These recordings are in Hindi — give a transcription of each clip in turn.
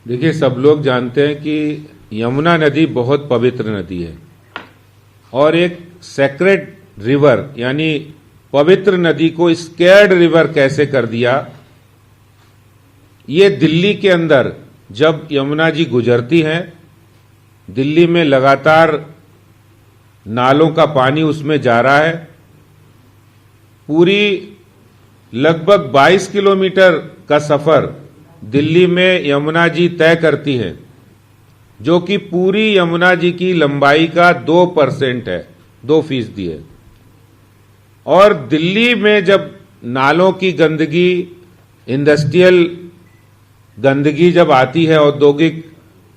देखिए, सब लोग जानते हैं कि यमुना नदी बहुत पवित्र नदी है और एक सेक्रेड रिवर यानी पवित्र नदी को स्केर्ड रिवर कैसे कर दिया। ये दिल्ली के अंदर जब यमुना जी गुजरती हैं, दिल्ली में लगातार नालों का पानी उसमें जा रहा है। पूरी लगभग 22 किलोमीटर का सफर दिल्ली में यमुना जी तय करती हैं, जो कि पूरी यमुना जी की लंबाई का 2% है, 2% है। और दिल्ली में जब नालों की गंदगी, इंडस्ट्रियल गंदगी जब आती है, औद्योगिक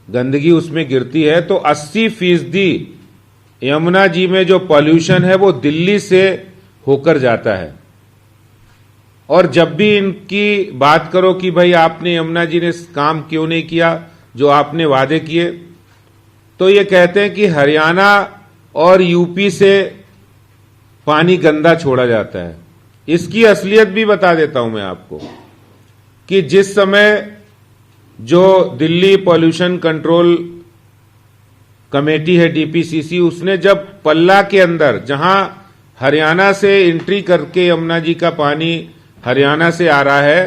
गंदगी उसमें गिरती है, तो 80% यमुना जी में जो पॉल्यूशन है वो दिल्ली से होकर जाता है। और जब भी इनकी बात करो कि भाई आपने यमुना जी ने काम क्यों नहीं किया जो आपने वादे किए, तो ये कहते हैं कि हरियाणा और यूपी से पानी गंदा छोड़ा जाता है। इसकी असलियत भी बता देता हूं मैं आपको कि जिस समय जो दिल्ली पॉल्यूशन कंट्रोल कमेटी है, डीपीसीसी, उसने जब पल्ला के अंदर जहां हरियाणा से एंट्री करके यमुना जी का पानी हरियाणा से आ रहा है,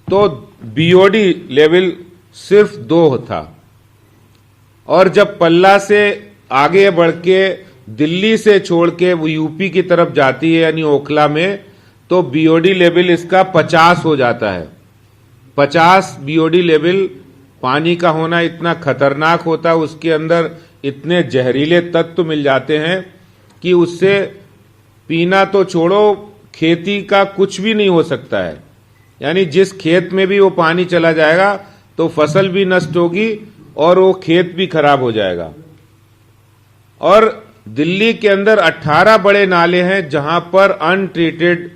तो बीओडी लेवल सिर्फ 2 था। और जब पल्ला से आगे बढ़ के दिल्ली से छोड़ के वो यूपी की तरफ जाती है यानी ओखला में, तो बीओडी लेवल इसका 50 हो जाता है। 50 बीओडी लेवल पानी का होना इतना खतरनाक होता है, उसके अंदर इतने जहरीले तत्व मिल जाते हैं कि उससे पीना तो छोड़ो, खेती का कुछ भी नहीं हो सकता है। यानी जिस खेत में भी वो पानी चला जाएगा तो फसल भी नष्ट होगी और वो खेत भी खराब हो जाएगा। और दिल्ली के अंदर 18 बड़े नाले हैं जहां पर अनट्रीटेड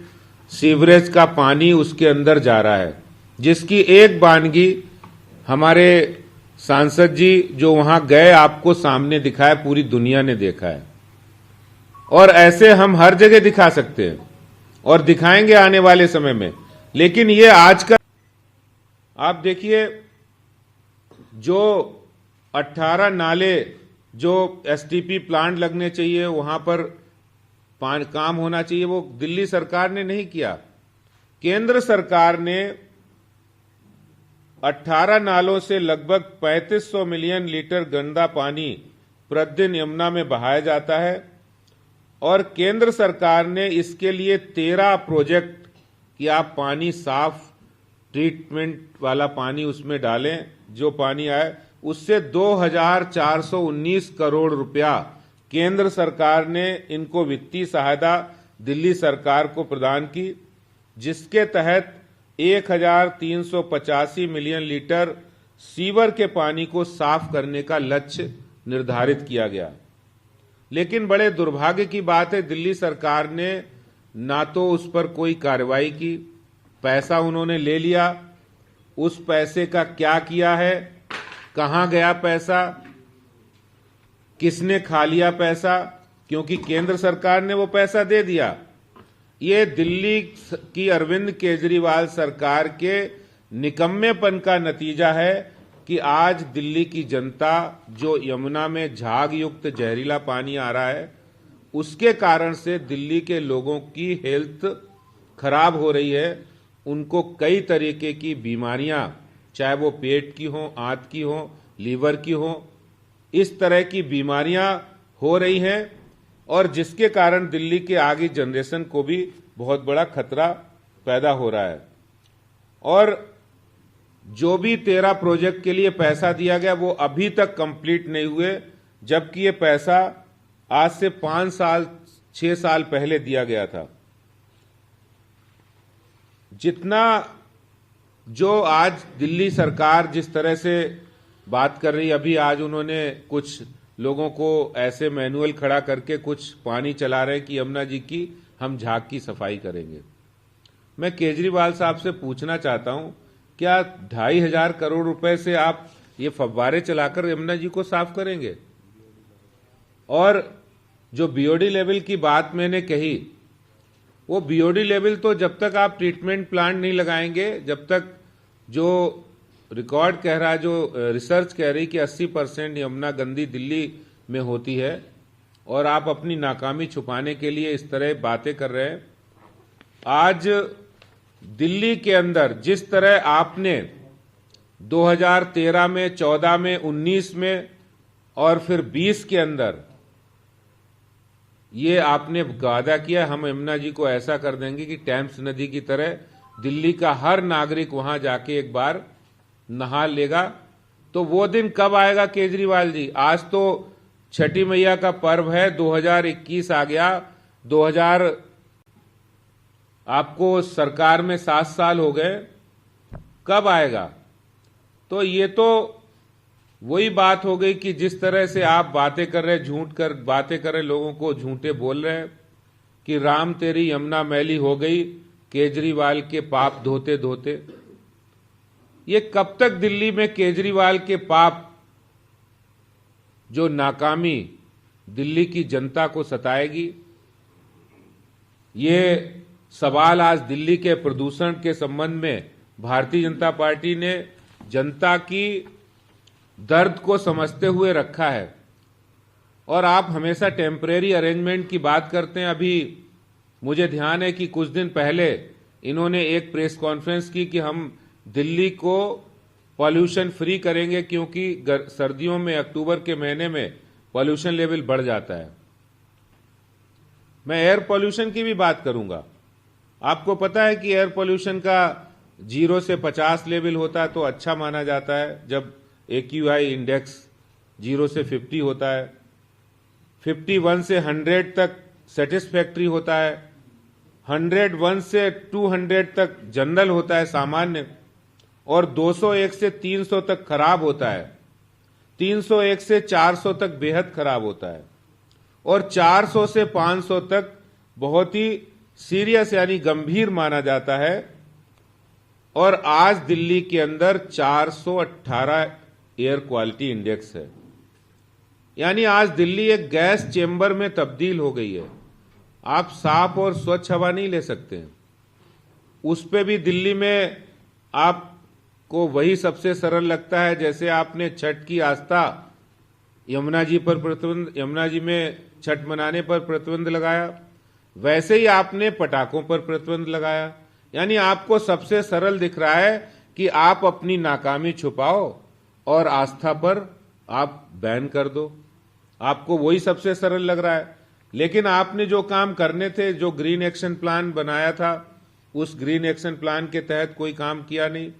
सीवरेज का पानी उसके अंदर जा रहा है, जिसकी एक वानगी हमारे सांसद जी जो वहां गए आपको सामने दिखाया, पूरी दुनिया ने देखा है। और ऐसे हम हर जगह दिखा सकते हैं और दिखाएंगे आने वाले समय में। लेकिन ये आज का आप देखिए, जो 18 नाले जो एसटीपी प्लांट लगने चाहिए, वहां पर काम होना चाहिए, वो दिल्ली सरकार ने नहीं किया। केंद्र सरकार ने 18 नालों से लगभग 3500 मिलियन लीटर गंदा पानी प्रतिदिन यमुना में बहाया जाता है। और केंद्र सरकार ने इसके लिए 13 प्रोजेक्ट कि आप पानी साफ ट्रीटमेंट वाला पानी उसमें डालें, जो पानी आए उससे 2419 करोड़ रुपया केंद्र सरकार ने इनको वित्तीय सहायता दिल्ली सरकार को प्रदान की, जिसके तहत 1385 मिलियन लीटर सीवर के पानी को साफ करने का लक्ष्य निर्धारित किया गया। लेकिन बड़े दुर्भाग्य की बात है, दिल्ली सरकार ने ना तो उस पर कोई कार्रवाई की, पैसा उन्होंने ले लिया, उस पैसे का क्या किया है, कहां गया पैसा, किसने खा लिया पैसा, क्योंकि केंद्र सरकार ने वो पैसा दे दिया। ये दिल्ली की अरविंद केजरीवाल सरकार के निकम्मेपन का नतीजा है कि आज दिल्ली की जनता जो यमुना में झाग युक्त जहरीला पानी आ रहा है, उसके कारण से दिल्ली के लोगों की हेल्थ खराब हो रही है। उनको कई तरीके की बीमारियां, चाहे वो पेट की हो, आंत की हो, लीवर की हो, इस तरह की बीमारियां हो रही हैं, और जिसके कारण दिल्ली के आगे जनरेशन को भी बहुत बड़ा खतरा पैदा हो रहा है। और जो भी 13 प्रोजेक्ट के लिए पैसा दिया गया वो अभी तक कंप्लीट नहीं हुए, जबकि ये पैसा आज से 5 साल 6 साल पहले दिया गया था। जितना जो आज दिल्ली सरकार जिस तरह से बात कर रही, अभी आज उन्होंने कुछ लोगों को ऐसे मैनुअल खड़ा करके कुछ पानी चला रहे हैं कि यमुना जी की हम झाग की सफाई करेंगे। मैं केजरीवाल साहब से पूछना चाहता हूं, क्या 2500 करोड़ रुपए से आप ये फव्वारे चलाकर यमुना जी को साफ करेंगे? और जो बीओडी लेवल की बात मैंने कही, वो बीओडी लेवल तो जब तक आप ट्रीटमेंट प्लांट नहीं लगाएंगे, जब तक जो रिकॉर्ड कह रहा है, जो रिसर्च कह रही कि 80% यमुना गंदी दिल्ली में होती है, और आप अपनी नाकामी छुपाने के लिए इस तरह बातें कर रहे हैं। आज दिल्ली के अंदर जिस तरह आपने 2013 में, 14 में, 19 में और फिर 20 के अंदर ये आपने वादा किया, हम यमुना जी को ऐसा कर देंगे कि टेम्स नदी की तरह दिल्ली का हर नागरिक वहां जाके एक बार नहा लेगा। तो वो दिन कब आएगा केजरीवाल जी? आज तो छठी मैया का पर्व है, 2021 आ गया, 2000 आपको सरकार में 7 साल हो गए, कब आएगा? तो ये तो वही बात हो गई कि जिस तरह से आप बातें कर रहे, झूठ कर बातें कर रहे, लोगों को झूठे बोल रहे हैं कि राम तेरी यमुना मैली हो गई केजरीवाल के पाप धोते धोते। ये कब तक दिल्ली में केजरीवाल के पाप, जो नाकामी दिल्ली की जनता को सताएगी? ये सवाल आज दिल्ली के प्रदूषण के संबंध में भारतीय जनता पार्टी ने जनता की दर्द को समझते हुए रखा है। और आप हमेशा टेम्परेरी अरेंजमेंट की बात करते हैं। अभी मुझे ध्यान है कि कुछ दिन पहले इन्होंने एक प्रेस कॉन्फ्रेंस की कि हम दिल्ली को पॉल्यूशन फ्री करेंगे, क्योंकि सर्दियों में, अक्टूबर के महीने में पॉल्यूशन लेवल बढ़ जाता है। मैं एयर पॉल्यूशन की भी बात करूंगा। आपको पता है कि एयर पॉल्यूशन का 0 से 50 लेवल होता है तो अच्छा माना जाता है, जब AQI इंडेक्स 0 से 50 होता है, 51 से 100 तक सेटिस्फैक्ट्री होता है, 101 से 200 तक जनरल होता है, सामान्य, और 201 से 300 तक खराब होता है, 301 से 400 तक बेहद खराब होता है, और 400 से 500 तक बहुत ही सीरियस यानी गंभीर माना जाता है। और आज दिल्ली के अंदर 418 एयर क्वालिटी इंडेक्स है, यानी आज दिल्ली एक गैस चेंबर में तब्दील हो गई है। आप साफ और स्वच्छ हवा नहीं ले सकते। उस पे भी दिल्ली में आपको वही सबसे सरल लगता है, जैसे आपने छठ की आस्था यमुना जी पर प्रतिबंध, यमुना जी में छठ मनाने पर प्रतिबंध लगाया, वैसे ही आपने पटाखों पर प्रतिबंध लगाया। यानी आपको सबसे सरल दिख रहा है कि आप अपनी नाकामी छुपाओ और आस्था पर आप बैन कर दो। आपको वही सबसे सरल लग रहा है। लेकिन आपने जो काम करने थे, जो ग्रीन एक्शन प्लान बनाया था, उस ग्रीन एक्शन प्लान के तहत कोई काम किया नहीं।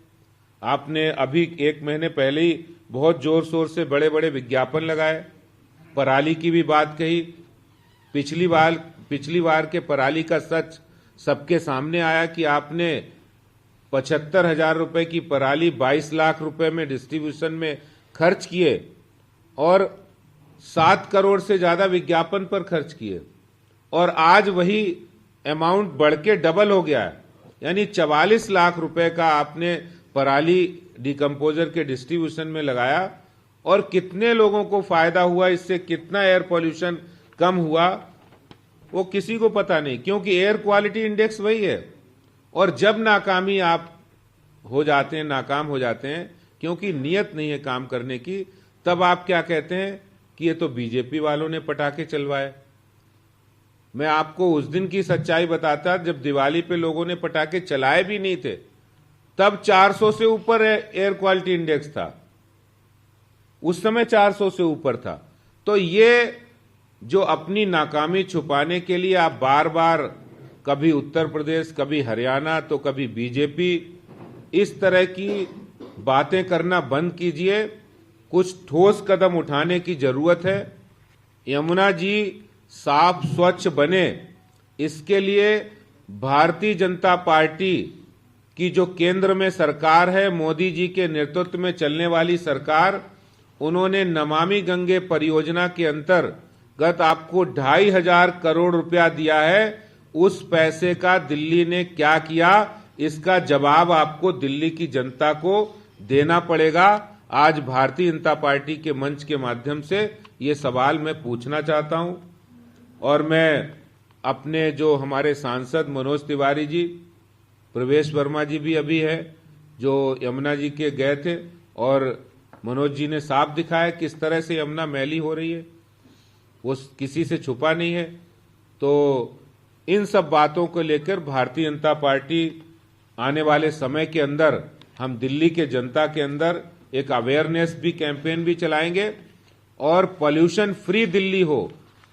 आपने अभी 1 महीने पहले ही बहुत जोर शोर से बड़े बड़े विज्ञापन लगाए, पराली की भी बात कही। पिछली बार के पराली का सच सबके सामने आया कि आपने 75,000 रुपए की पराली 22 लाख रुपए में डिस्ट्रीब्यूशन में खर्च किए और 7 करोड़ से ज्यादा विज्ञापन पर खर्च किए, और आज वही अमाउंट बढ़ के डबल हो गया है। यानी 44 लाख रुपए का आपने पराली डिकम्पोजर के डिस्ट्रीब्यूशन में लगाया, और कितने लोगों को फायदा हुआ, इससे कितना एयर पॉल्यूशन कम हुआ, वो किसी को पता नहीं, क्योंकि एयर क्वालिटी इंडेक्स वही है। और जब नाकामी आप हो जाते हैं, नाकाम हो जाते हैं, क्योंकि नियत नहीं है काम करने की, तब आप क्या कहते हैं कि ये तो बीजेपी वालों ने पटाखे चलवाए। मैं आपको उस दिन की सच्चाई बताता जब दिवाली पे लोगों ने पटाखे चलाए भी नहीं थे, तब 400 से ऊपर एयर क्वालिटी इंडेक्स था, उस समय 400 से ऊपर था। तो ये जो अपनी नाकामी छुपाने के लिए आप बार बार कभी उत्तर प्रदेश, कभी हरियाणा, तो कभी बीजेपी, इस तरह की बातें करना बंद कीजिए। कुछ ठोस कदम उठाने की जरूरत है। यमुना जी साफ स्वच्छ बने, इसके लिए भारतीय जनता पार्टी की जो केंद्र में सरकार है, मोदी जी के नेतृत्व में चलने वाली सरकार, उन्होंने नमामि गंगे परियोजना के अंतर्गत आपको 2,500 करोड़ रुपया दिया है। उस पैसे का दिल्ली ने क्या किया, इसका जवाब आपको दिल्ली की जनता को देना पड़ेगा। आज भारतीय जनता पार्टी के मंच के माध्यम से ये सवाल मैं पूछना चाहता हूं, और मैं अपने जो हमारे सांसद मनोज तिवारी जी, प्रवेश वर्मा जी भी अभी है, जो यमुना जी के गए थे, और मनोज जी ने साफ दिखाया किस तरह से यमुना मैली हो रही है, वो किसी से छुपा नहीं है। तो इन सब बातों को लेकर भारतीय जनता पार्टी आने वाले समय के अंदर हम दिल्ली के जनता के अंदर एक अवेयरनेस भी कैंपेन भी चलाएंगे, और पॉल्यूशन फ्री दिल्ली हो,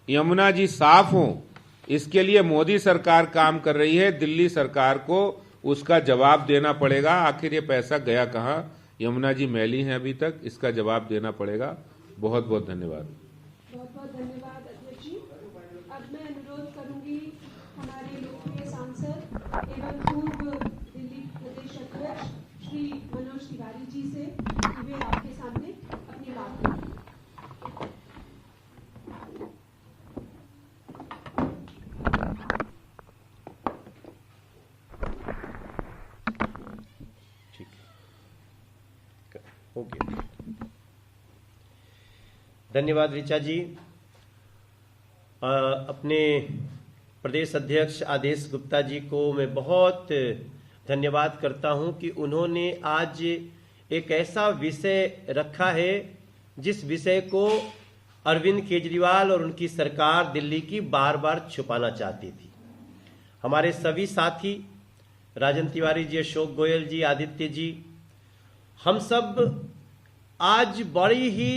यमुना जी साफ हो, इसके लिए मोदी सरकार काम कर रही है। दिल्ली सरकार को उसका जवाब देना पड़ेगा। आखिर ये पैसा गया कहां? यमुना जी मैली है अभी तक, इसका जवाब देना पड़ेगा। बहुत बहुत धन्यवाद। बहुत बहुत धन्यवाद अध्यक्ष जी। अब मैं अनुरोध करूंगी हमारे लोकप्रिय सांसद एवं पूर्व दिल्ली प्रदेश अध्यक्ष श्री मनोज तिवारी जी से कि वे आपके सामने अपनी बात रखें। धन्यवाद ऋचा जी। अपने प्रदेश अध्यक्ष आदेश गुप्ता जी को मैं बहुत धन्यवाद करता हूं कि उन्होंने आज एक ऐसा विषय रखा है जिस विषय को अरविंद केजरीवाल और उनकी सरकार दिल्ली की बार बार छुपाना चाहती थी। हमारे सभी साथी राजन तिवारी जी, अशोक गोयल जी, आदित्य जी, हम सब आज बड़ी ही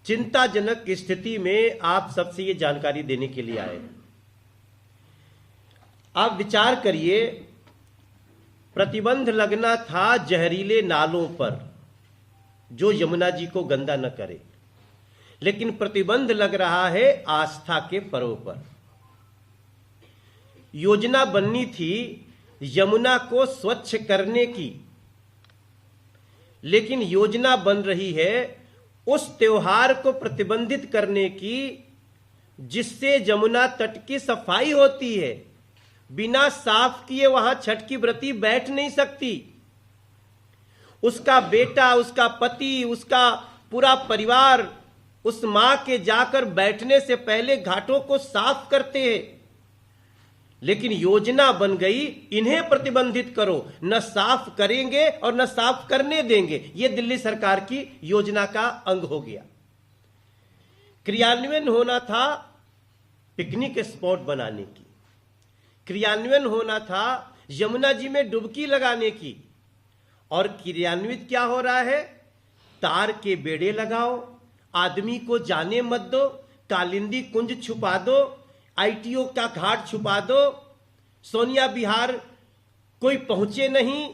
चिंताजनक स्थिति में आप सबसे ये जानकारी देने के लिए आए। आप विचार करिए, प्रतिबंध लगना था जहरीले नालों पर जो यमुना जी को गंदा न करे, लेकिन प्रतिबंध लग रहा है आस्था के पर्व पर। योजना बननी थी यमुना को स्वच्छ करने की, लेकिन योजना बन रही है उस त्योहार को प्रतिबंधित करने की जिससे यमुना तट की सफाई होती है। बिना साफ किए वहां छठ की व्रती बैठ नहीं सकती। उसका बेटा, उसका पति, उसका पूरा परिवार उस मां के जाकर बैठने से पहले घाटों को साफ करते हैं। लेकिन योजना बन गई इन्हें प्रतिबंधित करो, न साफ करेंगे और न साफ करने देंगे। यह दिल्ली सरकार की योजना का अंग हो गया। क्रियान्वयन होना था पिकनिक स्पॉट बनाने की, क्रियान्वयन होना था यमुना जी में डुबकी लगाने की, और क्रियान्वित क्या हो रहा है? तार के बेड़े लगाओ, आदमी को जाने मत दो, कालिंदी कुंज छुपा दो, आईटीओ का घाट छुपा दो, सोनिया विहार कोई पहुंचे नहीं,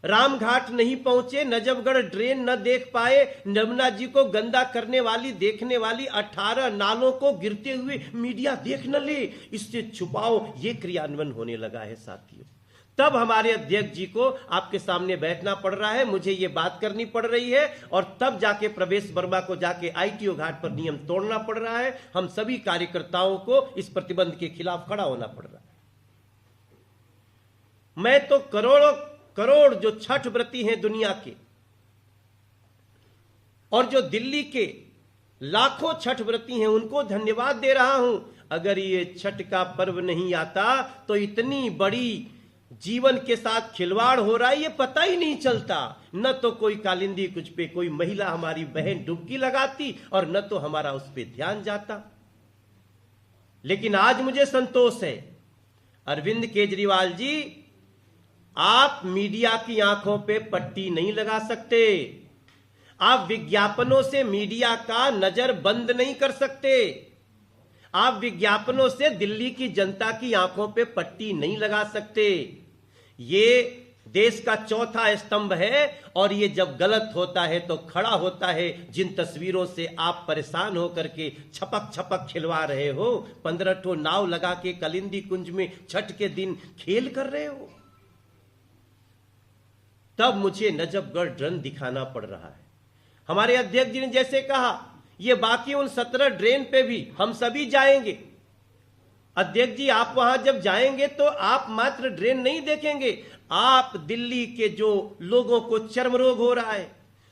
रामघाट नहीं पहुंचे, नजफगढ़ ड्रेन न देख पाए, यमुना जी को गंदा करने वाली देखने वाली 18 नालों को गिरते हुए मीडिया देख न ले, इससे छुपाओ। ये क्रियान्वयन होने लगा है साथियों। तब हमारे अध्यक्ष जी को आपके सामने बैठना पड़ रहा है, मुझे ये बात करनी पड़ रही है, और तब जाके प्रवेश वर्मा को जाके आईटीओ घाट पर नियम तोड़ना पड़ रहा है। हम सभी कार्यकर्ताओं को इस प्रतिबंध के खिलाफ खड़ा होना पड़ रहा है। मैं तो करोड़ों करोड़ जो छठ व्रती हैं दुनिया के, और जो दिल्ली के लाखों छठ व्रती हैं, उनको धन्यवाद दे रहा हूं। अगर ये छठ का पर्व नहीं आता तो इतनी बड़ी जीवन के साथ खिलवाड़ हो रहा है ये पता ही नहीं चलता। न तो कोई कालिंदी कुछ पे कोई महिला हमारी बहन डुबकी लगाती, और न तो हमारा उस पे ध्यान जाता। लेकिन आज मुझे संतोष है, अरविंद केजरीवाल जी, आप मीडिया की आंखों पे पट्टी नहीं लगा सकते। आप विज्ञापनों से मीडिया का नजर बंद नहीं कर सकते। आप विज्ञापनों से दिल्ली की जनता की आंखों पे पट्टी नहीं लगा सकते। ये देश का चौथा स्तंभ है, और ये जब गलत होता है तो खड़ा होता है। जिन तस्वीरों से आप परेशान होकर के छपक छपक खिलवा रहे हो, 15 ठो नाव लगा के कलिंदी कुंज में छठ के दिन खेल कर रहे हो, तब मुझे नजफगढ़ ड्रेन दिखाना पड़ रहा है। हमारे अध्यक्ष जी ने जैसे कहा, ये बाकी उन 17 ड्रेन पे भी हम सभी जाएंगे। अध्यक्ष जी, आप वहां जब जाएंगे तो आप मात्र ड्रेन नहीं देखेंगे, आप दिल्ली के जो लोगों को चर्म रोग हो रहा है,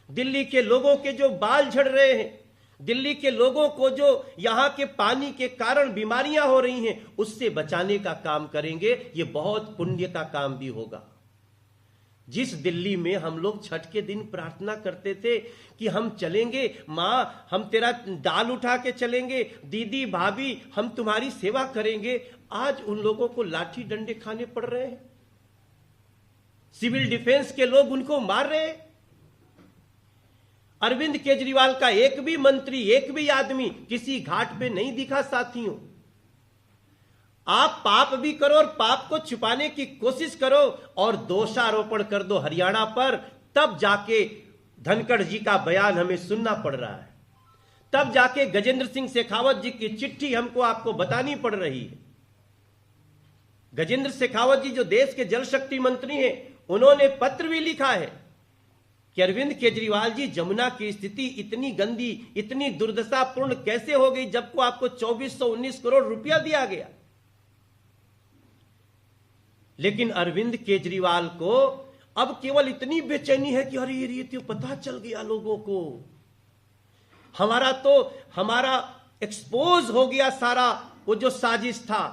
दिल्ली के लोगों के जो बाल झड़ रहे हैं, दिल्ली के लोगों को जो यहां के पानी के कारण बीमारियां हो रही हैं, उससे बचाने का काम करेंगे। ये बहुत पुण्य का काम भी होगा। जिस दिल्ली में हम लोग छठ के दिन प्रार्थना करते थे कि हम चलेंगे, माँ हम तेरा दाल उठा के चलेंगे, दीदी भाभी हम तुम्हारी सेवा करेंगे, आज उन लोगों को लाठी डंडे खाने पड़ रहे हैं। सिविल डिफेंस के लोग उनको मार रहे हैं। अरविंद केजरीवाल का एक भी मंत्री, एक भी आदमी किसी घाट पे नहीं दिखा। साथियों, आप पाप भी करो और पाप को छुपाने की कोशिश करो और दोषारोपण कर दो हरियाणा पर, तब जाके धनखड़ जी का बयान हमें सुनना पड़ रहा है, तब जाके गजेंद्र सिंह शेखावत जी की चिट्ठी हमको आपको बतानी पड़ रही है। गजेंद्र शेखावत जी जो देश के जल शक्ति मंत्री हैं, उन्होंने पत्र भी लिखा है कि अरविंद केजरीवाल जी, जमुना की स्थिति इतनी गंदी, इतनी दुर्दशापूर्ण कैसे हो गई जबकि आपको 2419 करोड़ रुपया दिया गया। लेकिन अरविंद केजरीवाल को अब केवल इतनी बेचैनी है कि अरे ये तो पता चल गया लोगों को, हमारा एक्सपोज हो गया सारा वो जो साजिश था।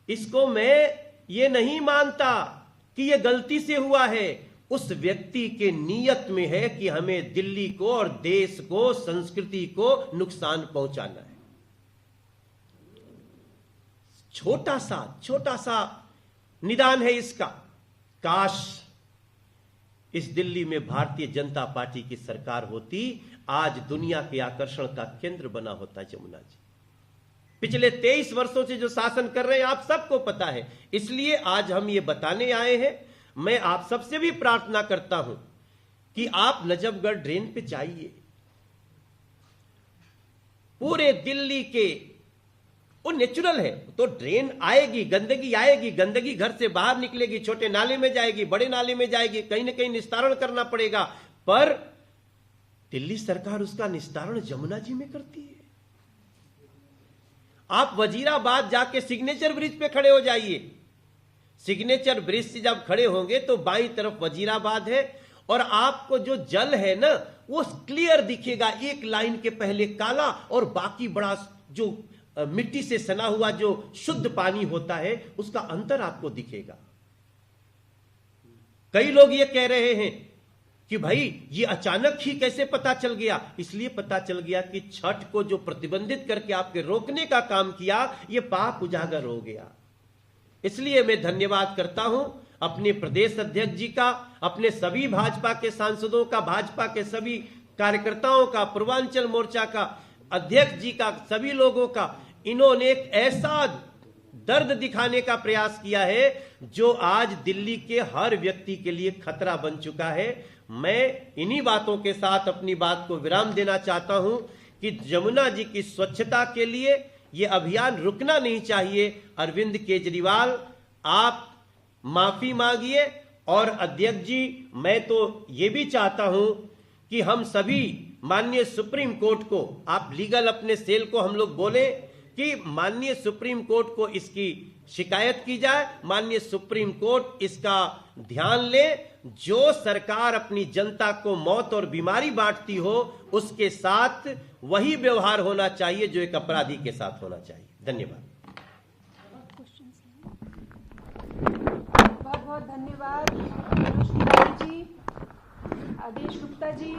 इसको मैं ये नहीं मानता कि ये गलती से हुआ है, उस व्यक्ति के नीयत में है कि हमें दिल्ली को और देश को, संस्कृति को नुकसान पहुंचाना है। छोटा सा निदान है इसका। काश इस दिल्ली में भारतीय जनता पार्टी की सरकार होती, आज दुनिया के आकर्षण का केंद्र बना होता जमुना जी। पिछले 23 वर्षों से जो शासन कर रहे हैं आप सबको पता है, इसलिए आज हम ये बताने आए हैं। मैं आप सबसे भी प्रार्थना करता हूं कि आप नजफगढ़ ड्रेन पे जाइए। पूरे दिल्ली के वो नेचुरल है, तो ड्रेन आएगी, गंदगी घर से बाहर निकलेगी, छोटे नाले में जाएगी, बड़े नाले में जाएगी, कहीं ना कहीं निस्तारण करना पड़ेगा, पर दिल्ली सरकार उसका निस्तारण जमुना जी में करती है। आप वजीराबाद जाके सिग्नेचर ब्रिज पे खड़े हो जाइए। सिग्नेचर ब्रिज से जब खड़े होंगे तो बाईं तरफ वजीराबाद है और आपको जो जल है ना वो क्लियर दिखेगा। एक लाइन के पहले काला और बाकी बड़ा जो मिट्टी से सना हुआ जो शुद्ध पानी होता है उसका अंतर आपको दिखेगा। कई लोग ये कह रहे हैं कि भाई ये अचानक ही कैसे पता चल गया। इसलिए पता चल गया कि छठ को जो प्रतिबंधित करके आपके रोकने का काम किया ये पाप उजागर हो गया। इसलिए मैं धन्यवाद करता हूं अपने प्रदेश अध्यक्ष जी का, अपने सभी भाजपा के सांसदों का, भाजपा के सभी कार्यकर्ताओं का, पूर्वांचल मोर्चा का अध्यक्ष जी का, सभी लोगों का। इन्होंने एक ऐसा दर्द दिखाने का प्रयास किया है जो आज दिल्ली के हर व्यक्ति के लिए खतरा बन चुका है। मैं इन्हीं बातों के साथ अपनी बात को विराम देना चाहता हूं कि जमुना जी की स्वच्छता के लिए यह अभियान रुकना नहीं चाहिए। अरविंद केजरीवाल, आप माफी मांगिए। और अध्यक्ष जी, मैं तो यह भी चाहता हूं कि हम सभी माननीय सुप्रीम कोर्ट को, आप लीगल अपने सेल को हम लोग बोले कि माननीय सुप्रीम कोर्ट को इसकी शिकायत की जाए, माननीय सुप्रीम कोर्ट इसका ध्यान ले। जो सरकार अपनी जनता को मौत और बीमारी बांटती हो उसके साथ वही व्यवहार होना चाहिए जो एक अपराधी के साथ होना चाहिए। धन्यवाद। बहुत बहुत धन्यवाद मनोज तिवारी जी, आदेश गुप्ता जी।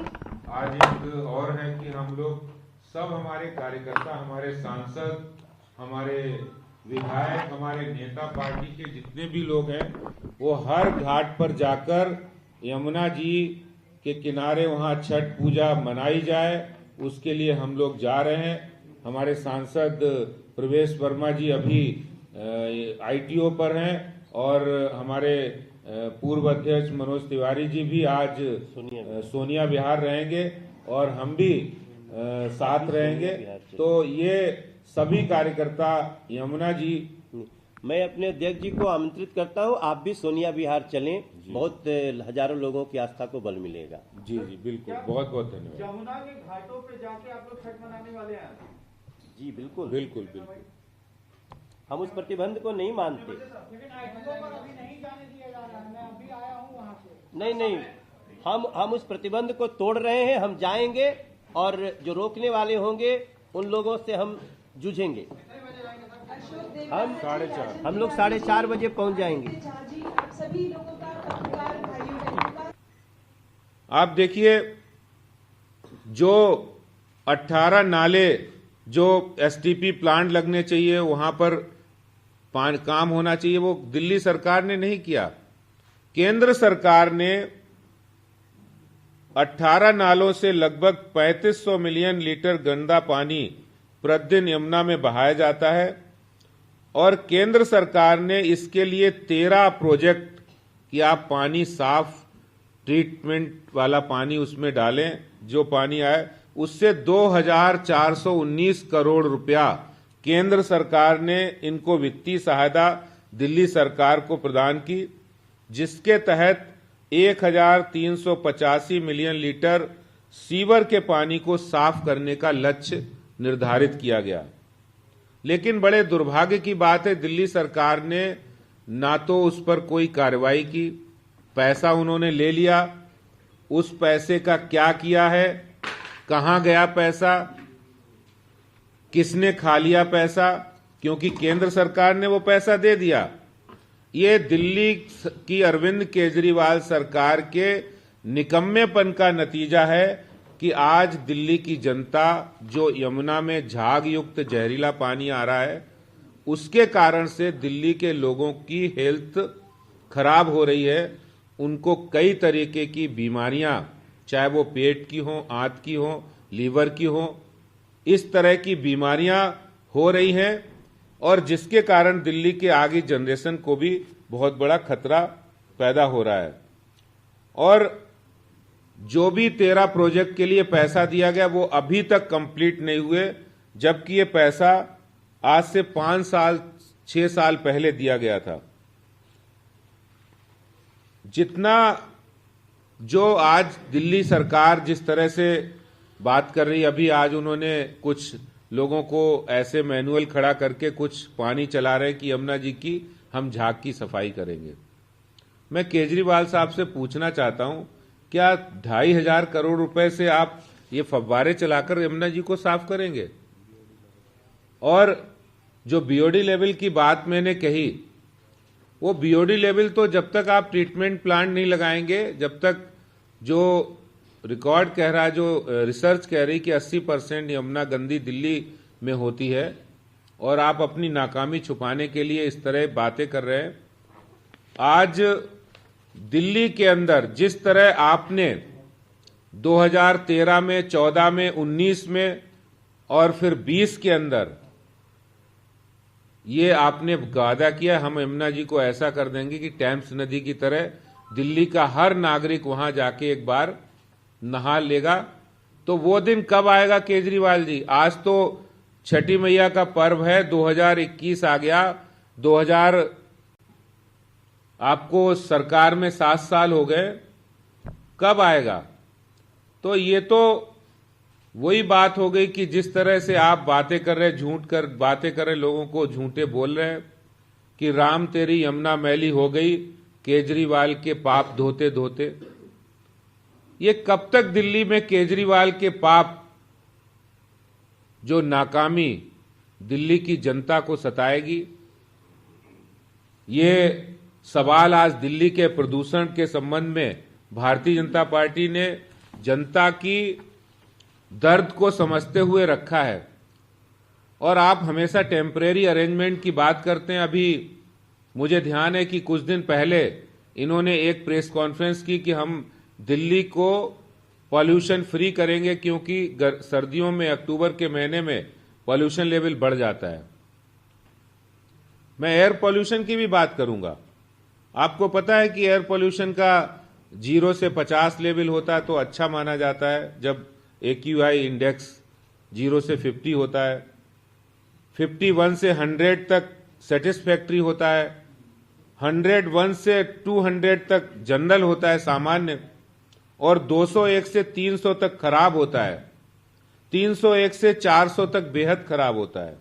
आज एक और है कि हम लोग सब, हमारे कार्यकर्ता, हमारे सांसद, हमारे विधायक, हमारे नेता पार्टी के जितने भी लोग हैं, वो हर घाट पर जाकर यमुना जी के किनारे वहाँ छठ पूजा मनाई जाए, उसके लिए हम लोग जा रहे हैं। हमारे सांसद प्रवेश वर्मा जी अभी ITO पर हैं और हमारे पूर्व अध्यक्ष मनोज तिवारी जी भी आज सोनिया विहार रहेंगे और हम भी साथ रहेंगे। तो ये सभी कार्यकर्ता यमुना जी, मैं अपने अध्यक्ष जी को आमंत्रित करता हूं, आप भी सोनिया विहार चलें, बहुत हजारों लोगों की आस्था को बल मिलेगा। जी जी बिल्कुल, बहुत बहुत धन्यवाद। यमुना के घाटों पे जाके आप लोग छठ मनाने वाले हैं? जी बिल्कुल बिल्कुल बिल्कुल, हम उस प्रतिबंध को नहीं मानते। लेकिन ITO पर अभी नहीं जाने दिया जा रहा है, मैं अभी आया हूँ वहाँ से। नहीं, हम उस प्रतिबंध को तोड़ रहे हैं, हम जाएंगे और जो रोकने वाले होंगे उन लोगों से हम जूझेंगे। हम 4:30 बजे पहुंच जाएंगे। जी, आप सभी लोगों का आप देखिए, जो 18 नाले जो एसटीपी प्लांट लगने चाहिए, वहां पर काम होना चाहिए, वो दिल्ली सरकार ने नहीं किया। केंद्र सरकार ने 18 नालों से लगभग 3500 मिलियन लीटर गंदा पानी प्रतिदिन यमुना में बहाया जाता है और केंद्र सरकार ने इसके लिए 13 प्रोजेक्ट कि आप पानी साफ ट्रीटमेंट वाला पानी उसमें डालें, जो पानी आए उससे 2419 करोड़ रुपया केंद्र सरकार ने इनको वित्तीय सहायता दिल्ली सरकार को प्रदान की, जिसके तहत 1385 मिलियन लीटर सीवर के पानी को साफ करने का लक्ष्य निर्धारित किया गया। लेकिन बड़े दुर्भाग्य की बात है, दिल्ली सरकार ने ना तो उस पर कोई कार्रवाई की, पैसा उन्होंने ले लिया, उस पैसे का क्या किया है, कहां गया पैसा, किसने खा लिया पैसा, क्योंकि केंद्र सरकार ने वो पैसा दे दिया। ये दिल्ली की अरविंद केजरीवाल सरकार के निकम्मेपन का नतीजा है कि आज दिल्ली की जनता जो यमुना में झाग युक्त जहरीला पानी आ रहा है, उसके कारण से दिल्ली के लोगों की हेल्थ खराब हो रही है। उनको कई तरीके की बीमारियां, चाहे वो पेट की हो, आंत की हो, लीवर की हो, इस तरह की बीमारियां हो रही हैं और जिसके कारण दिल्ली के आगे जनरेशन को भी बहुत बड़ा खतरा पैदा हो रहा है। और जो भी 13 प्रोजेक्ट के लिए पैसा दिया गया वो अभी तक कंप्लीट नहीं हुए, जबकि ये पैसा आज से 5 साल 6 साल पहले दिया गया था। जितना जो आज दिल्ली सरकार जिस तरह से बात कर रही, अभी आज उन्होंने कुछ लोगों को ऐसे मैनुअल खड़ा करके कुछ पानी चला रहे हैं कि यमुना जी की हम झाग की सफाई करेंगे। मैं केजरीवाल साहब से पूछना चाहता हूं, क्या 2500 करोड़ रुपए से आप ये फव्वारे चलाकर यमुना जी को साफ करेंगे? और जो बीओडी लेवल की बात मैंने कही, वो बीओडी लेवल तो जब तक आप ट्रीटमेंट प्लांट नहीं लगाएंगे, जब तक जो रिकॉर्ड कह रहा है, जो रिसर्च कह रही कि 80% यमुना गंदी दिल्ली में होती है और आप अपनी नाकामी छुपाने के लिए इस तरह बातें कर रहे हैं। आज दिल्ली के अंदर जिस तरह आपने 2013 में, 14 में, 19 में और फिर 20 के अंदर ये आपने वादा किया, हम यमुना जी को ऐसा कर देंगे कि टेम्स नदी की तरह दिल्ली का हर नागरिक वहां जाके एक बार नहा लेगा। तो वो दिन कब आएगा केजरीवाल जी? आज तो छठी मैया का पर्व है, 2021 आ गया, 2000 आपको सरकार में 7 साल हो गए, कब आएगा? तो ये तो वही बात हो गई कि जिस तरह से आप बातें कर रहे, झूठ कर बातें कर रहे, लोगों को झूठे बोल रहे हैं कि राम तेरी यमुना मैली हो गई केजरीवाल के पाप धोते धोते। ये कब तक दिल्ली में केजरीवाल के पाप, जो नाकामी दिल्ली की जनता को सताएगी? ये सवाल आज दिल्ली के प्रदूषण के संबंध में भारतीय जनता पार्टी ने जनता की दर्द को समझते हुए रखा है। और आप हमेशा टेम्परेरी अरेंजमेंट की बात करते हैं। अभी मुझे ध्यान है कि कुछ दिन पहले इन्होंने एक प्रेस कॉन्फ्रेंस की कि हम दिल्ली को पॉल्यूशन फ्री करेंगे, क्योंकि सर्दियों में, अक्टूबर के महीने में पॉल्यूशन लेवल बढ़ जाता है। मैं एयर पॉल्यूशन की भी बात करूंगा। आपको पता है कि एयर पॉल्यूशन का 0 से 50 लेवल होता है तो अच्छा माना जाता है, जब AQI इंडेक्स 0 से 50 होता है, 51 से 100 तक सेटिस्फैक्ट्री होता है, 101 से 200 तक जनरल होता है, सामान्य, और 201 से 300 तक खराब होता है, 301 से 400 तक बेहद खराब होता है,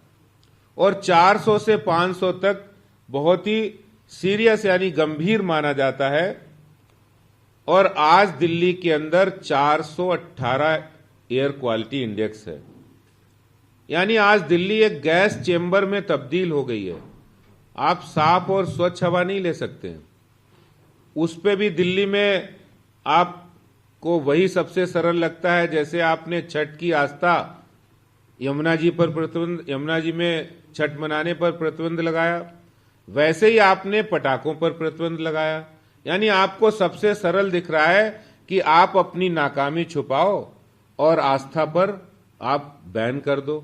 और 400 से 500 तक बहुत ही सीरियस यानी गंभीर माना जाता है। और आज दिल्ली के अंदर 418 एयर क्वालिटी इंडेक्स है, यानी आज दिल्ली एक गैस चेंबर में तब्दील हो गई है। आप साफ और स्वच्छ हवा नहीं ले सकते। उस पे भी दिल्ली में आप को वही सबसे सरल लगता है। जैसे आपने छठ की आस्था यमुना जी पर प्रतिबंध, यमुना जी में छठ मनाने पर प्रतिबंध लगाया, वैसे ही आपने पटाखों पर प्रतिबंध लगाया। यानी आपको सबसे सरल दिख रहा है कि आप अपनी नाकामी छुपाओ और आस्था पर आप बैन कर दो।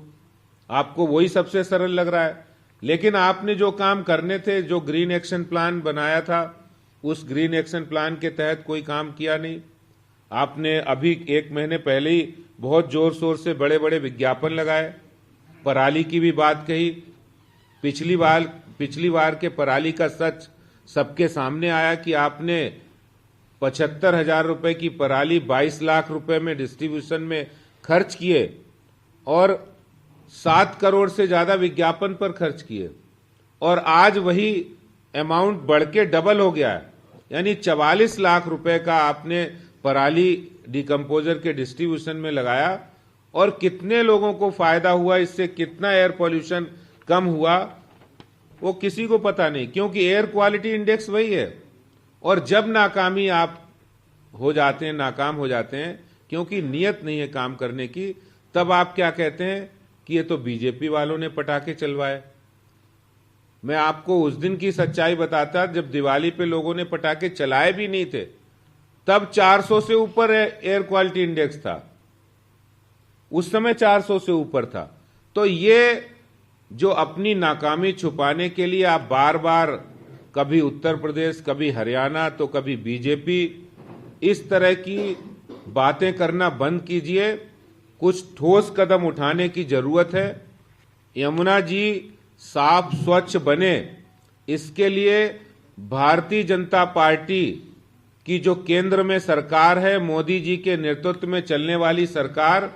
आपको वही सबसे सरल लग रहा है। लेकिन आपने जो काम करने थे, जो ग्रीन एक्शन प्लान बनाया था, उस ग्रीन एक्शन प्लान के तहत कोई काम किया नहीं। आपने अभी 1 महीने पहले ही बहुत जोर शोर से बड़े बड़े विज्ञापन लगाए, पराली की भी बात कही। पिछली बार के पराली का सच सबके सामने आया कि आपने 75,000 रुपए की पराली 22 लाख रुपए में डिस्ट्रीब्यूशन में खर्च किए और 7 करोड़ से ज्यादा विज्ञापन पर खर्च किए, और आज वही अमाउंट बढ़ के डबल हो गया है। यानी 44 लाख रुपए का आपने पराली डिकम्पोजर के डिस्ट्रीब्यूशन में लगाया, और कितने लोगों को फायदा हुआ, इससे कितना एयर पॉल्यूशन कम हुआ, वो किसी को पता नहीं, क्योंकि एयर क्वालिटी इंडेक्स वही है। और जब नाकाम हो जाते हैं क्योंकि नीयत नहीं है काम करने की, तब आप क्या कहते हैं कि ये तो बीजेपी वालों ने पटाखे चलवाए। मैं आपको उस दिन की सच्चाई बताता जब दिवाली पे लोगों ने पटाखे चलाए भी नहीं थे, तब 400 से ऊपर एयर क्वालिटी इंडेक्स था। उस समय 400 से ऊपर था। तो ये जो अपनी नाकामी छुपाने के लिए आप बार बार कभी उत्तर प्रदेश, कभी हरियाणा, तो कभी बीजेपी, इस तरह की बातें करना बंद कीजिए। कुछ ठोस कदम उठाने की जरूरत है। यमुना जी साफ स्वच्छ बने, इसके लिए भारतीय जनता पार्टी की जो केंद्र में सरकार है, मोदी जी के नेतृत्व में चलने वाली सरकार,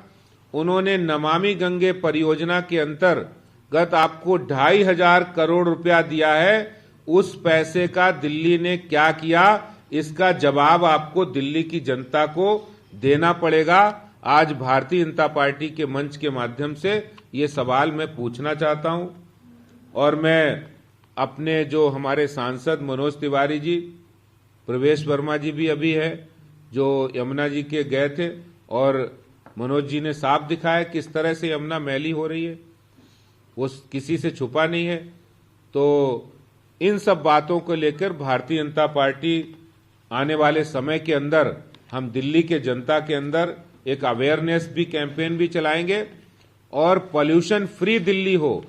उन्होंने नमामि गंगे परियोजना के अंतर्गत आपको 2,500 करोड़ रुपया दिया है। उस पैसे का दिल्ली ने क्या किया, इसका जवाब आपको दिल्ली की जनता को देना पड़ेगा। आज भारतीय जनता पार्टी के मंच के माध्यम से ये सवाल मैं पूछना चाहता हूं, और मैं अपने जो हमारे सांसद मनोज तिवारी जी, प्रवेश वर्मा जी भी अभी है, जो यमुना जी के गए थे, और मनोज जी ने साफ दिखाया किस तरह से यमुना मैली हो रही है, वो किसी से छुपा नहीं है। तो इन सब बातों को लेकर भारतीय जनता पार्टी आने वाले समय के अंदर हम दिल्ली के जनता के अंदर एक अवेयरनेस भी कैंपेन भी चलाएंगे, और पॉल्यूशन फ्री दिल्ली हो,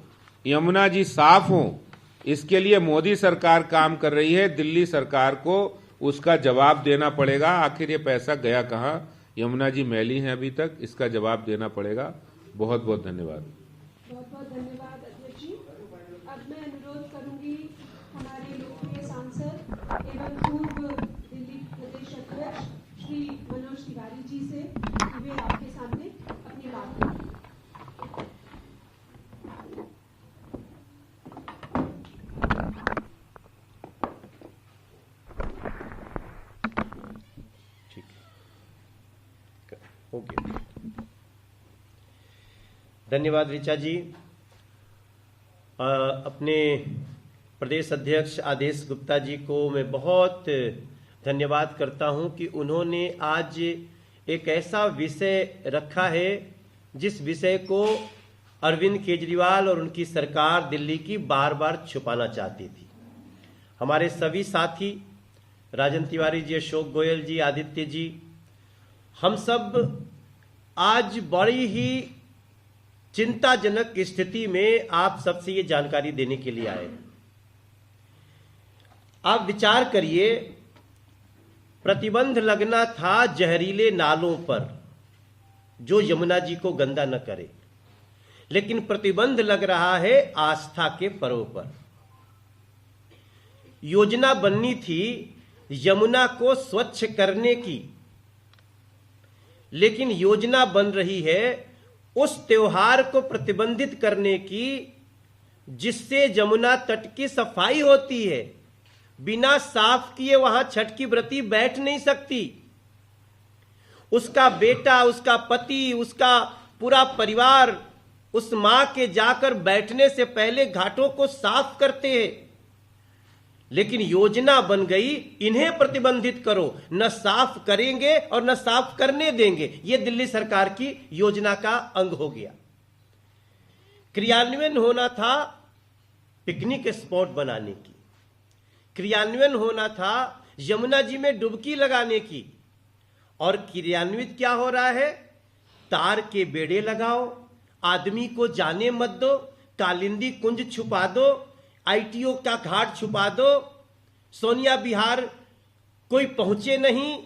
यमुना जी साफ हो, इसके लिए मोदी सरकार काम कर रही है। दिल्ली सरकार को उसका जवाब देना पड़ेगा। आखिर ये पैसा गया कहां, यमुना जी मैली हैं अभी तक, इसका जवाब देना पड़ेगा। बहुत बहुत धन्यवाद। बहुत बहुत धन्यवाद अध्यक्ष जी। अब मैं अनुरोध करूंगी हमारे लोकप्रिय सांसद एवं पूर्व दिल्ली प्रदेश अध्यक्ष श्री मनोज तिवारी जी से कि वे आपके सामने अपनी बात रखें। ओके, धन्यवाद ऋचा जी। अपने प्रदेश अध्यक्ष आदेश गुप्ता जी को मैं बहुत धन्यवाद करता हूं कि उन्होंने आज एक ऐसा विषय रखा है जिस विषय को अरविंद केजरीवाल और उनकी सरकार दिल्ली की बार बार छुपाना चाहती थी। हमारे सभी साथी राजन तिवारी जी, अशोक गोयल जी, आदित्य जी, हम सब आज बड़ी ही चिंताजनक स्थिति में आप सबसे ये जानकारी देने के लिए आए। आप विचार करिए, प्रतिबंध लगना था जहरीले नालों पर जो यमुना जी को गंदा न करे, लेकिन प्रतिबंध लग रहा है आस्था के पर्व पर। योजना बननी थी यमुना को स्वच्छ करने की, लेकिन योजना बन रही है उस त्योहार को प्रतिबंधित करने की जिससे यमुना तट की सफाई होती है। बिना साफ किए वहां छठ की व्रती बैठ नहीं सकती। उसका बेटा, उसका पति, उसका पूरा परिवार उस मां के जाकर बैठने से पहले घाटों को साफ करते हैं। लेकिन योजना बन गई, इन्हें प्रतिबंधित करो, न साफ करेंगे और न साफ करने देंगे। यह दिल्ली सरकार की योजना का अंग हो गया। क्रियान्वयन होना था पिकनिक स्पॉट बनाने की, क्रियान्वयन होना था यमुना जी में डुबकी लगाने की, और क्रियान्वित क्या हो रहा है? तार के बेड़े लगाओ, आदमी को जाने मत दो, कालिंदी कुंज छुपा दो, आईटीओ का घाट छुपा दो, सोनिया विहार कोई पहुंचे नहीं,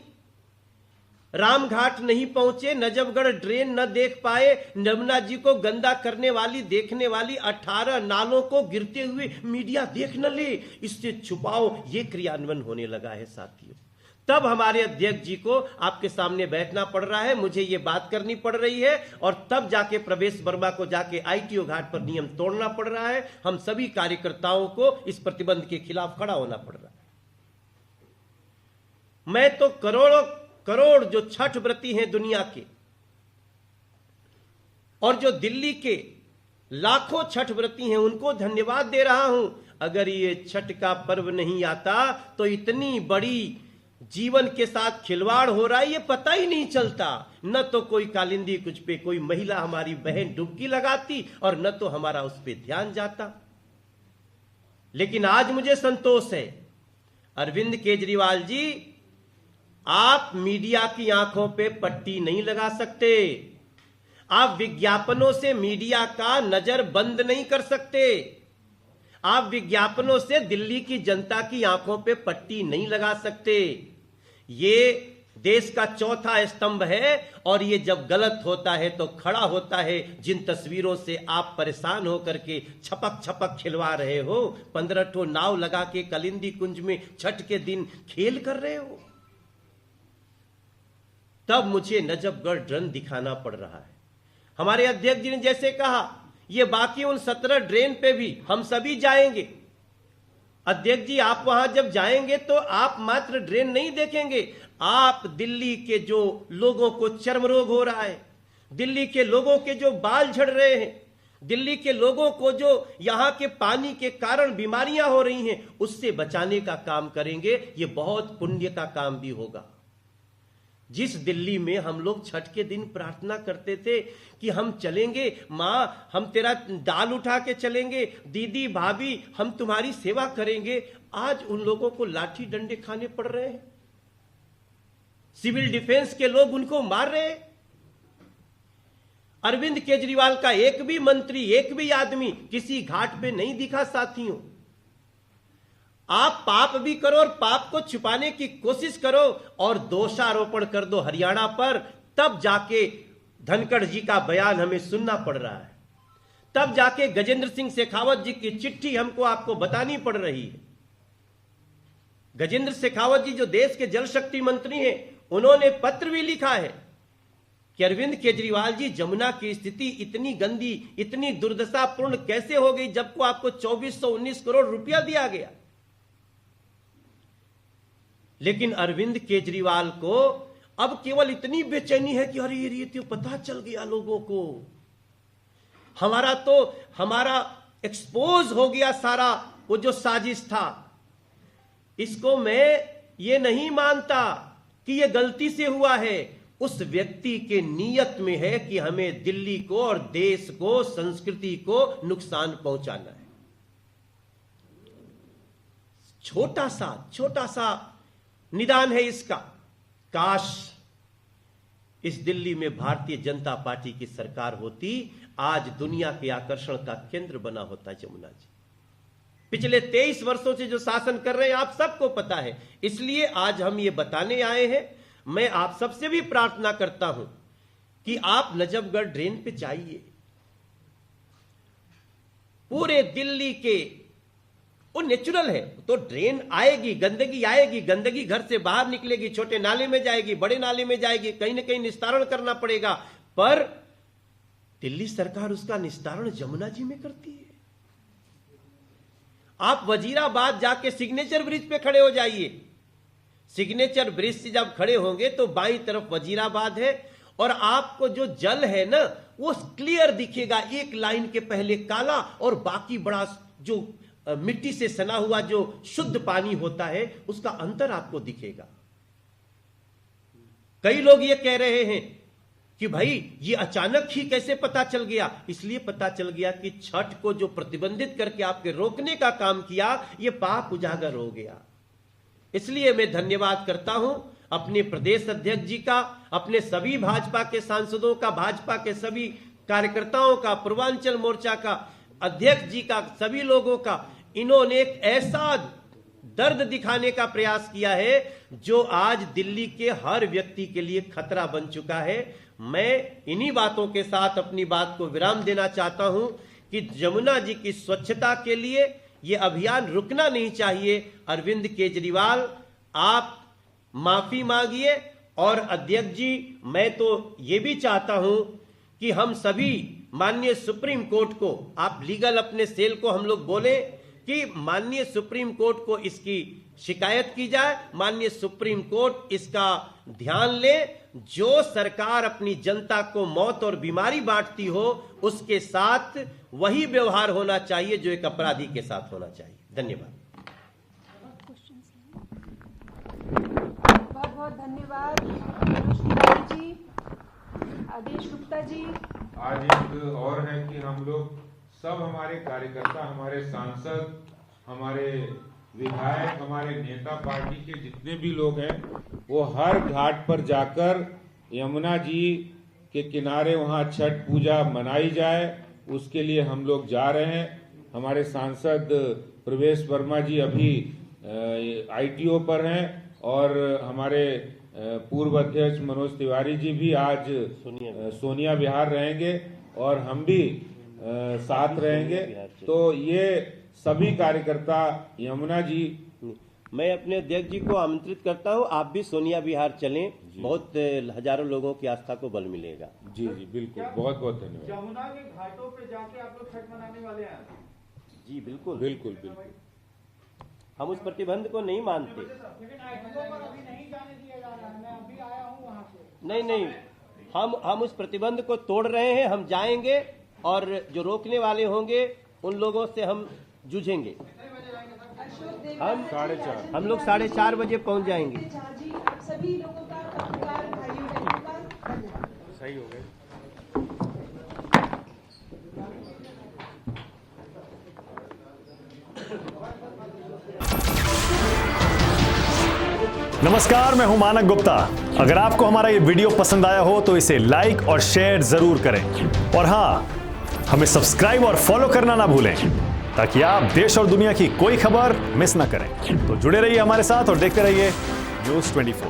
रामघाट नहीं पहुंचे, नजफगढ़ ड्रेन न देख पाए, यमुना जी को गंदा करने वाली देखने वाली 18 नालों को गिरते हुए मीडिया देख न ले, इससे छुपाओ। ये क्रियान्वयन होने लगा है साथियों। तब हमारे अध्यक्ष जी को आपके सामने बैठना पड़ रहा है, मुझे ये बात करनी पड़ रही है, और तब जाके प्रवेश वर्मा को जाके आईटीओ घाट पर नियम तोड़ना पड़ रहा है। हम सभी कार्यकर्ताओं को इस प्रतिबंध के खिलाफ खड़ा होना पड़ रहा है। मैं तो करोड़ों करोड़ जो छठ व्रती हैं दुनिया के, और जो दिल्ली के लाखों छठ व्रती हैं, उनको धन्यवाद दे रहा हूं। अगर ये छठ का पर्व नहीं आता तो इतनी बड़ी जीवन के साथ खिलवाड़ हो रहा है, ये पता ही नहीं चलता। न तो कोई कालिंदी कुछ पे कोई महिला हमारी बहन डुबकी लगाती, और न तो हमारा उस पे ध्यान जाता। लेकिन आज मुझे संतोष है, अरविंद केजरीवाल जी, आप मीडिया की आंखों पे पट्टी नहीं लगा सकते, आप विज्ञापनों से मीडिया का नजर बंद नहीं कर सकते, आप विज्ञापनों से दिल्ली की जनता की आंखों पे पट्टी नहीं लगा सकते। ये देश का चौथा स्तंभ है, और ये जब गलत होता है तो खड़ा होता है। जिन तस्वीरों से आप परेशान होकर के छपक छपक खिलवा रहे हो, 15 ठो नाव लगा के कालिंदी कुंज में छठ के दिन खेल कर रहे हो, तब मुझे नजफगढ़ ड्रेन दिखाना पड़ रहा है। हमारे अध्यक्ष जी ने जैसे कहा, ये बाकी उन 17 ड्रेन पे भी हम सभी जाएंगे। अध्यक्ष जी, आप वहां जब जाएंगे तो आप मात्र ड्रेन नहीं देखेंगे, आप दिल्ली के जो लोगों को चर्म रोग हो रहा है, दिल्ली के लोगों के जो बाल झड़ रहे हैं, दिल्ली के लोगों को जो यहां के पानी के कारण बीमारियां हो रही हैं, उससे बचाने का काम करेंगे। ये बहुत पुण्य का काम भी होगा। जिस दिल्ली में हम लोग छठ के दिन प्रार्थना करते थे कि हम चलेंगे, मां हम तेरा दाल उठा के चलेंगे, दीदी भाभी हम तुम्हारी सेवा करेंगे, आज उन लोगों को लाठी डंडे खाने पड़ रहे हैं। सिविल डिफेंस के लोग उनको मार रहे हैं। अरविंद केजरीवाल का एक भी मंत्री, एक भी आदमी किसी घाट पे नहीं दिखा साथियों। आप पाप भी करो और पाप को छुपाने की कोशिश करो और दोषारोपण कर दो हरियाणा पर, तब जाके धनखड़ जी का बयान हमें सुनना पड़ रहा है, तब जाके गजेंद्र सिंह शेखावत जी की चिट्ठी हमको आपको बतानी पड़ रही है। गजेंद्र शेखावत जी जो देश के जल शक्ति मंत्री हैं, उन्होंने पत्र भी लिखा है कि अरविंद केजरीवाल जी, जमुना की स्थिति इतनी गंदी, इतनी दुर्दशापूर्ण कैसे हो गई जबकि आपको 2419 करोड़ रुपया दिया गया। लेकिन अरविंद केजरीवाल को अब केवल इतनी बेचैनी है कि अरे ये तो पता चल गया लोगों को, हमारा एक्सपोज हो गया सारा वो जो साजिश था। इसको मैं ये नहीं मानता कि ये गलती से हुआ है, उस व्यक्ति के नीयत में है कि हमें दिल्ली को और देश को, संस्कृति को नुकसान पहुंचाना है। छोटा सा निदान है इसका। काश इस दिल्ली में भारतीय जनता पार्टी की सरकार होती, आज दुनिया के आकर्षण का केंद्र बना होता यमुना जी। पिछले 23 वर्षों से जो शासन कर रहे हैं आप सबको पता है, इसलिए आज हम ये बताने आए हैं। मैं आप सबसे भी प्रार्थना करता हूं कि आप नजफगढ़ ड्रेन पे जाइए। पूरे दिल्ली के वो नेचुरल है, तो ड्रेन आएगी, गंदगी घर से बाहर निकलेगी, छोटे नाले में जाएगी, बड़े नाले में जाएगी, कहीं ना कहीं निस्तारण करना पड़ेगा, पर दिल्ली सरकार उसका निस्तारण यमुना जी में करती है। आप वजीराबाद जाके सिग्नेचर ब्रिज पे खड़े हो जाइए। सिग्नेचर ब्रिज से जब खड़े होंगे तो बाईं तरफ वजीराबाद है, और आपको जो जल है ना वो क्लियर दिखेगा, एक लाइन के पहले काला और बाकी बड़ा जो मिट्टी से सना हुआ जो शुद्ध पानी होता है उसका अंतर आपको दिखेगा। कई लोग ये कह रहे हैं कि भाई ये अचानक ही कैसे पता चल गया? इसलिए पता चल गया कि छठ को जो प्रतिबंधित करके आपके रोकने का काम किया, ये पाप उजागर हो गया। इसलिए मैं धन्यवाद करता हूं अपने प्रदेश अध्यक्ष जी का, अपने सभी भाजपा के सांसदों का, भाजपा के सभी कार्यकर्ताओं का, पूर्वांचल मोर्चा का अध्यक्ष जी का, सभी लोगों का। इन्होंने एक ऐसा दर्द दिखाने का प्रयास किया है जो आज दिल्ली के हर व्यक्ति के लिए खतरा बन चुका है। मैं इन्हीं बातों के साथ अपनी बात को विराम देना चाहता हूं कि जमुना जी की स्वच्छता के लिए यह अभियान रुकना नहीं चाहिए। अरविंद केजरीवाल, आप माफी मांगिए। और अध्यक्ष जी, मैं तो यह भी चाहता हूं कि हम सभी माननीय सुप्रीम कोर्ट को, आप लीगल अपने सेल को हम लोग बोले कि माननीय सुप्रीम कोर्ट को इसकी शिकायत की जाए, माननीय सुप्रीम कोर्ट इसका ध्यान ले। जो सरकार अपनी जनता को मौत और बीमारी बांटती हो, उसके साथ वही व्यवहार होना चाहिए जो एक अपराधी के साथ होना चाहिए। धन्यवाद। बहुत बहुत धन्यवाद मनोज तिवारी जी, आदेश गुप्ता जी। आज एक और है कि हम लोग सब, हमारे कार्यकर्ता, हमारे सांसद, हमारे विधायक, हमारे नेता पार्टी के जितने भी लोग हैं, वो हर घाट पर जाकर यमुना जी के किनारे वहाँ छठ पूजा मनाई जाए, उसके लिए हम लोग जा रहे हैं। हमारे सांसद प्रवेश वर्मा जी अभी ITO पर हैं और हमारे पूर्व अध्यक्ष मनोज तिवारी जी भी आज सोनिया विहार रहेंगे और हम भी साथ रहेंगे। तो ये सभी कार्यकर्ता यमुना जी, मैं अपने अध्यक्ष जी को आमंत्रित करता हूं, आप भी सोनिया विहार चलें, बहुत हजारों लोगों की आस्था को बल मिलेगा। जी जी बिल्कुल, बहुत बहुत धन्यवाद। जमुना के घाटों पे जाके आप लोग छठ मनाने वाले हैं? जी बिल्कुल बिल्कुल बिल्कुल, हम उस प्रतिबंध को नहीं मानते। लेकिन ITO पर अभी नहीं जाने दिया जा रहा है। मैं अभी आया हूँ वहाँ से। नहीं नहीं, हम उस प्रतिबंध को तोड़ रहे हैं। हम जाएंगे और जो रोकने वाले होंगे उन लोगों से हम जूझेंगे। हम लोग 4:30 बजे पहुंच जाएंगे। जी, आप सभी लोगों का, पत्रकार भाइयों बहनों का धन्यवाद। सही हो गए। नमस्कार, मैं हूं मानक गुप्ता। अगर आपको हमारा ये वीडियो पसंद आया हो तो इसे लाइक और शेयर जरूर करें और हां, हमें सब्सक्राइब और फॉलो करना ना भूलें ताकि आप देश और दुनिया की कोई खबर मिस ना करें। तो जुड़े रहिए हमारे साथ और देखते रहिए News 24।